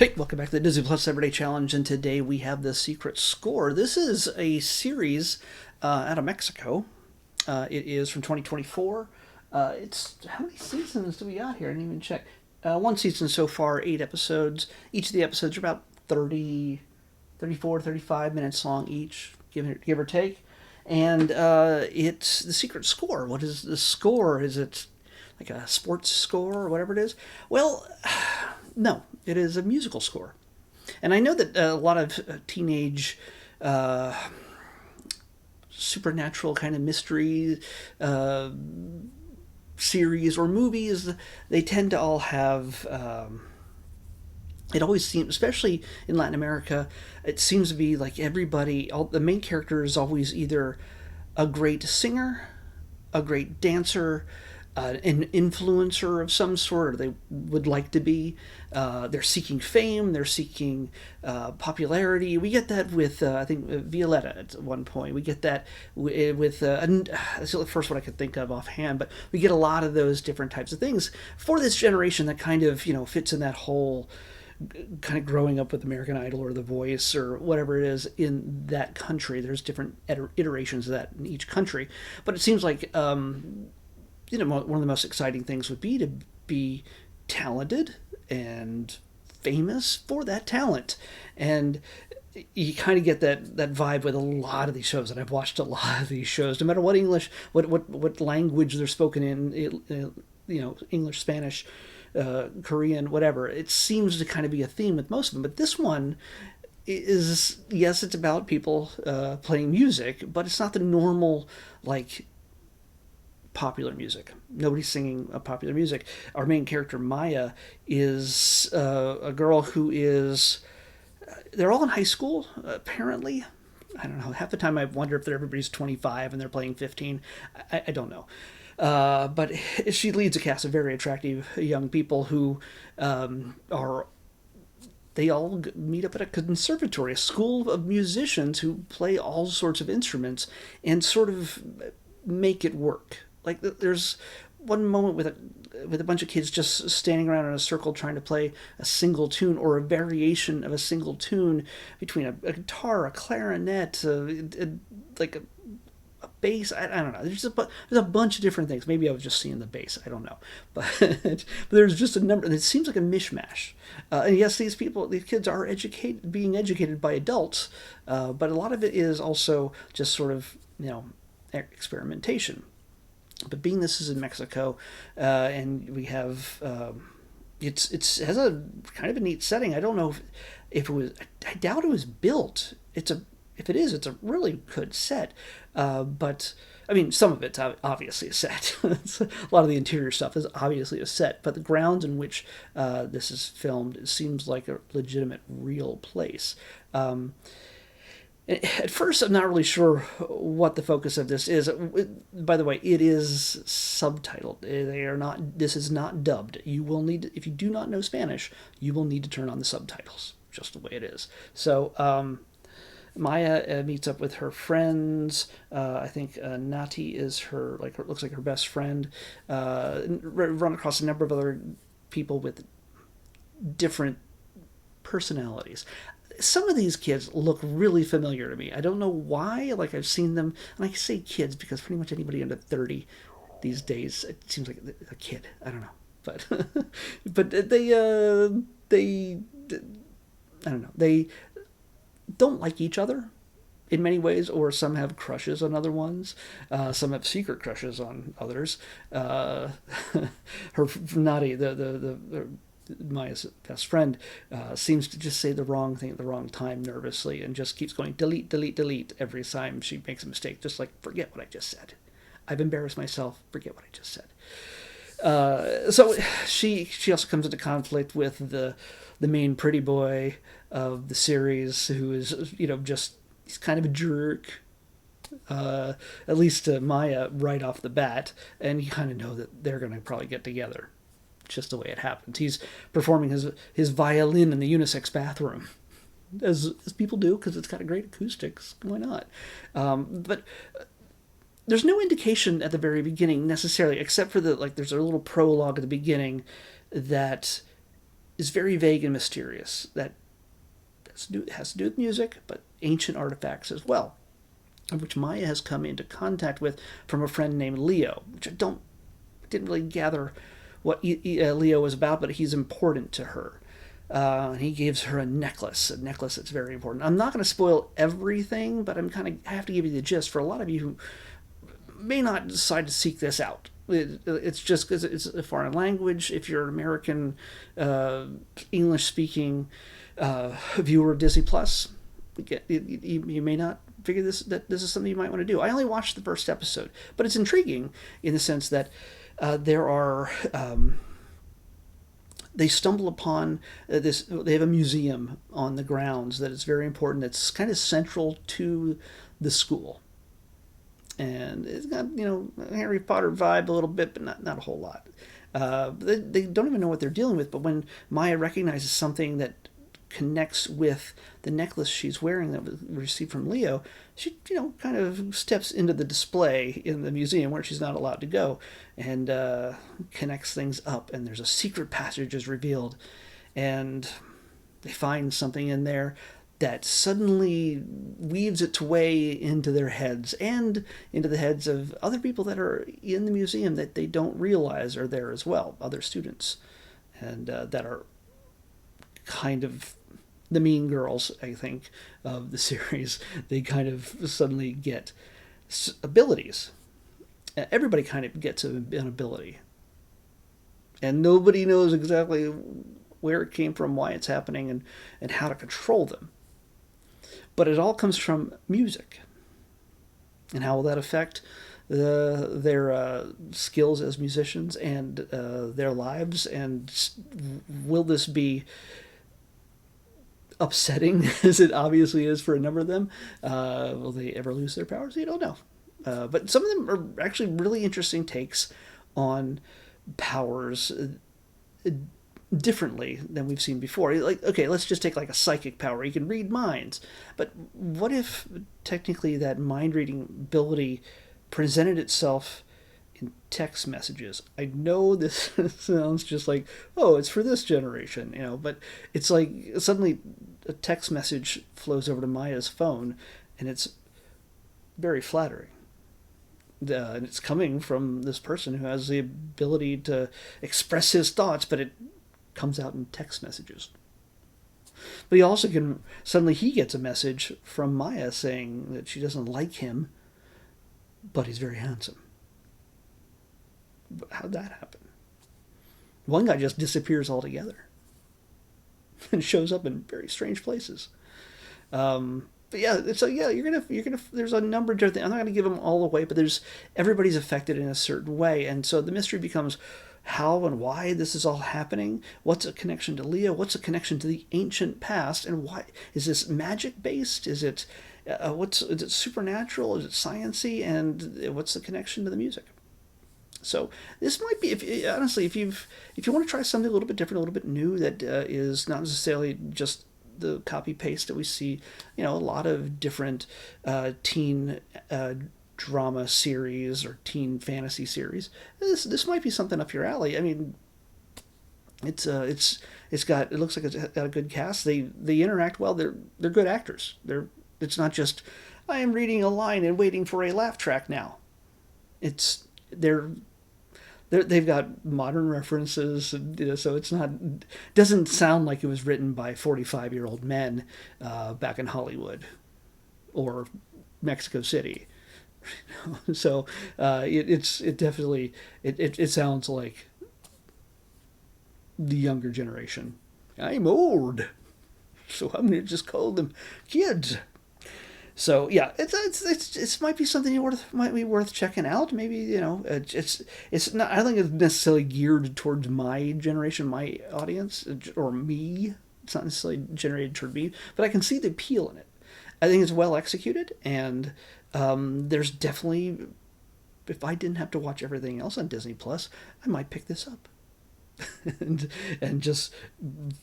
Hey, welcome back to the Disney Plus Everyday Challenge, and today we have the Secret Score. This is a series out of Mexico. It is from 2024. It's how many seasons do we got here? I didn't even check. One season so far, 8 episodes. Each of the episodes are about 30, 34, 35 minutes long each, give or take. And it's the Secret Score. What is the score? Is it like a sports score or whatever it is? Well, no, it is a musical score. And I know that a lot of teenage supernatural kind of mystery series or movies, they tend to all have. It always seems, especially in Latin America, it seems to be like the main character is always either a great singer, a great dancer, an influencer of some sort, or they would like to be. They're seeking fame, they're seeking popularity. We get that with, I think, Violetta at one point. We get that with, that's the first one I could think of offhand, but we get a lot of those different types of things for this generation that kind of, fits in that whole kind of growing up with American Idol or The Voice or whatever it is in that country. There's different iterations of that in each country. But it seems like one of the most exciting things would be to be talented and famous for that talent. And you kind of get that vibe with a lot of these shows, and I've watched a lot of these shows, no matter what what language they're spoken in, English, Spanish, Korean, whatever. It seems to kind of be a theme with most of them, but this one is, yes, it's about people playing music, but it's not the normal, like, popular music. Nobody's singing popular music. Our main character, Maya, is a girl who is. They're all in high school, apparently. I don't know. Half the time I wonder if everybody's 25 and they're playing 15. I don't know. But she leads a cast of very attractive young people who are. They all meet up at a conservatory, a school of musicians who play all sorts of instruments and sort of make it work. Like, there's one moment with a bunch of kids just standing around in a circle trying to play a single tune or a variation of a single tune between a guitar, a clarinet, like a bass. I don't know. There's a bunch of different things. Maybe I was just seeing the bass. I don't know, but there's just a number. And it seems like a mishmash. And yes, these kids are being educated by adults, but a lot of it is also just sort of experimentation. But being this is in Mexico, and we have it has a kind of a neat setting. I don't know if it was. I doubt it was built. If it is, it's a really good set. But I mean, some of it's obviously a set. A lot of the interior stuff is obviously a set. But the grounds in which this is filmed seems like a legitimate, real place. At first, I'm not really sure what the focus of this is. By the way, it is subtitled. They are not. This is not dubbed. You will need, if you do not know Spanish, you will need to turn on the subtitles. Just the way it is. So Maya meets up with her friends. I think Nati is looks like her best friend. Run across a number of other people with different personalities. Some of these kids look really familiar to me. I don't know why. Like, I've seen them, and I say kids because pretty much anybody under 30 these days, it seems like a kid. I don't know, but but they I don't know. They don't like each other in many ways, or some have crushes on other ones. Some have secret crushes on others. Her Nati, the Maya's best friend, seems to just say the wrong thing at the wrong time nervously and just keeps going delete, delete, delete every time she makes a mistake. Just like, forget what I just said. I've embarrassed myself. Forget what I just said. So she also comes into conflict with the main pretty boy of the series, who is he's kind of a jerk. At least to Maya right off the bat, and you kind of know that they're going to probably get together. Just the way it happens. He's performing his violin in the unisex bathroom, as people do, because it's got a great acoustics. Why not? But there's no indication at the very beginning necessarily, except for there's a little prologue at the beginning that is very vague and mysterious. Has to do with music, but ancient artifacts as well, which Maya has come into contact with from a friend named Leo, which didn't really gather what Leo was about, but he's important to her. He gives her a necklace that's very important. I'm not going to spoil everything, but I have to give you the gist for a lot of you who may not decide to seek this out. It's just because it's a foreign language. If you're an American, English-speaking viewer of Disney Plus, you may not figure that this is something you might want to do. I only watched the first episode, but it's intriguing in the sense that there are they stumble upon this. They have a museum on the grounds that is very important. That's kind of central to the school, and it's got a Harry Potter vibe a little bit, but not a whole lot. They don't even know what they're dealing with. But when Maya recognizes something that connects with the necklace she's wearing that was received from Leo, she kind of steps into the display in the museum where she's not allowed to go, and connects things up. And there's a secret passage is revealed, and they find something in there that suddenly weaves its way into their heads and into the heads of other people that are in the museum that they don't realize are there as well, other students, and that are kind of the mean girls, I think, of the series. They kind of suddenly get abilities. Everybody kind of gets an ability. And nobody knows exactly where it came from, why it's happening, and how to control them. But it all comes from music. And how will that affect their skills as musicians and their lives? And will this be upsetting as it obviously is for a number of them? Will they ever lose their powers? You don't know. But some of them are actually really interesting takes on powers differently than we've seen before. Like, okay, let's just take like a psychic power. You can read minds. But what if technically that mind reading ability presented itself in text messages? I know this sounds just like, oh, it's for this generation, but it's like suddenly a text message flows over to Maya's phone, and it's very flattering. And it's coming from this person who has the ability to express his thoughts, but it comes out in text messages. But he also suddenly he gets a message from Maya saying that she doesn't like him, but he's very handsome. How'd that happen? One guy just disappears altogether and shows up in very strange places. But yeah, it's like, yeah, you're gonna. There's a number of different things. I'm not gonna give them all away, but everybody's affected in a certain way, and so the mystery becomes how and why this is all happening. What's a connection to Leo? What's a connection to the ancient past? And why is this magic based? Is it is it supernatural? Is it sciency? And what's the connection to the music? So this might be, honestly, if you want to try something a little bit different, a little bit new, that is not necessarily just the copy paste that we see, a lot of different teen drama series or teen fantasy series. This might be something up your alley. I mean, it looks like it's got a good cast. They interact well. They're good actors. It's not just I am reading a line and waiting for a laugh track now. They've got modern references, so it's doesn't sound like it was written by 45-year-old men back in Hollywood or Mexico City. So it definitely sounds like the younger generation. I'm old, so I'm gonna just call them kids. So yeah, it might be something might be worth checking out. Maybe it's not. I don't think it's necessarily geared towards my generation, my audience, or me. It's not necessarily generated toward me, but I can see the appeal in it. I think it's well executed, and there's definitely. If I didn't have to watch everything else on Disney Plus, I might pick this up. and just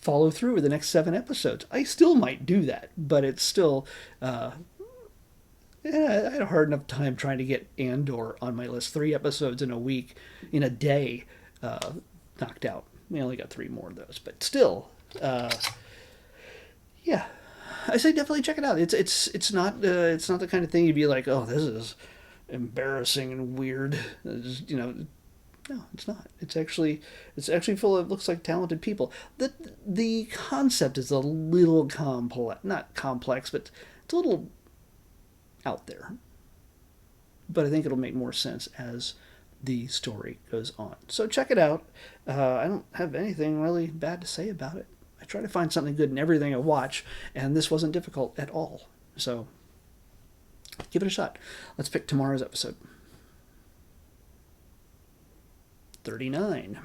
follow through with the next 7 episodes. I still might do that, but it's still. I had a hard enough time trying to get Andor on my list. 3 episodes in a day, knocked out. we only got 3 more of those, but still, yeah, I say definitely check it out. It's not the kind of thing you'd be like, oh, this is embarrassing and weird. No, it's not. It's actually full of, looks like, talented people. The concept is a little complex, not complex, but it's a little out there. But I think it'll make more sense as the story goes on. So check it out. I don't have anything really bad to say about it. I try to find something good in everything I watch, and this wasn't difficult at all. So give it a shot. Let's pick tomorrow's episode. 39.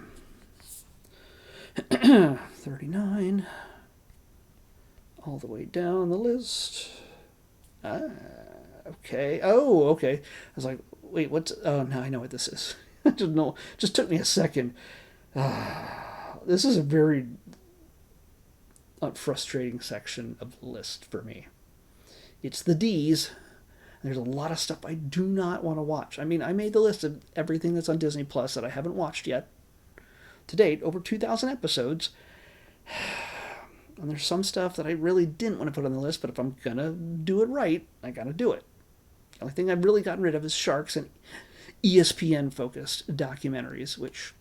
39. All the way down the list. Okay. Oh, okay. I was like, wait, what's... Oh, now I know what this is. I just know. Just took me a second. This is a very frustrating section of the list for me. It's the D's. There's a lot of stuff I do not want to watch. I mean, I made the list of everything that's on Disney Plus that I haven't watched yet. To date, over 2,000 episodes. And there's some stuff that I really didn't want to put on the list, but if I'm going to do it right, I got to do it. The only thing I've really gotten rid of is Sharks and ESPN-focused documentaries, which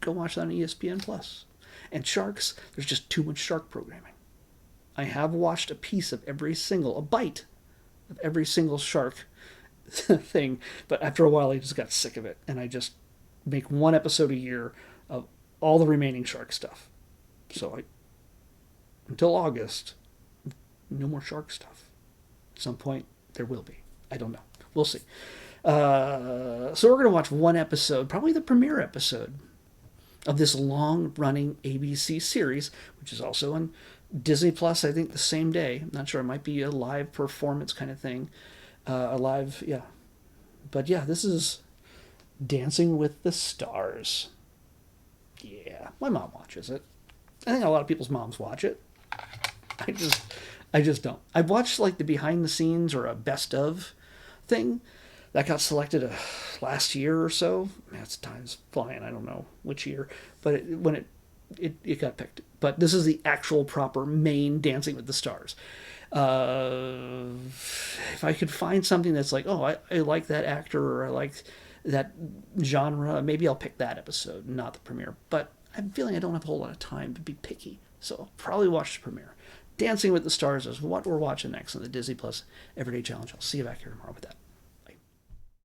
go watch that on ESPN Plus. And Sharks, there's just too much shark programming. I have watched a bite of every single shark thing, but after a while I just got sick of it, and I just make one episode a year of all the remaining shark stuff. So until August, no more shark stuff. At some point, there will be. I don't know. We'll see. So we're going to watch one episode, probably the premiere episode, of this long-running ABC series, which is also on Disney Plus, I think, the same day. I'm not sure. It might be a live performance kind of thing. Yeah. But yeah, this is Dancing with the Stars. Yeah, my mom watches it. I think a lot of people's moms watch it. I just don't. I've watched like the behind the scenes or a best of thing that got selected last year or so. That's time's flying. I don't know which year, but when it got picked. But this is the actual proper main Dancing with the Stars. If I could find something that's like, oh, I like that actor or I like that genre, maybe I'll pick that episode, not the premiere. But I'm feeling I don't have a whole lot of time to be picky, so I'll probably watch the premiere. Dancing with the Stars is what we're watching next on the Disney Plus Everyday Challenge. I'll see you back here tomorrow with that.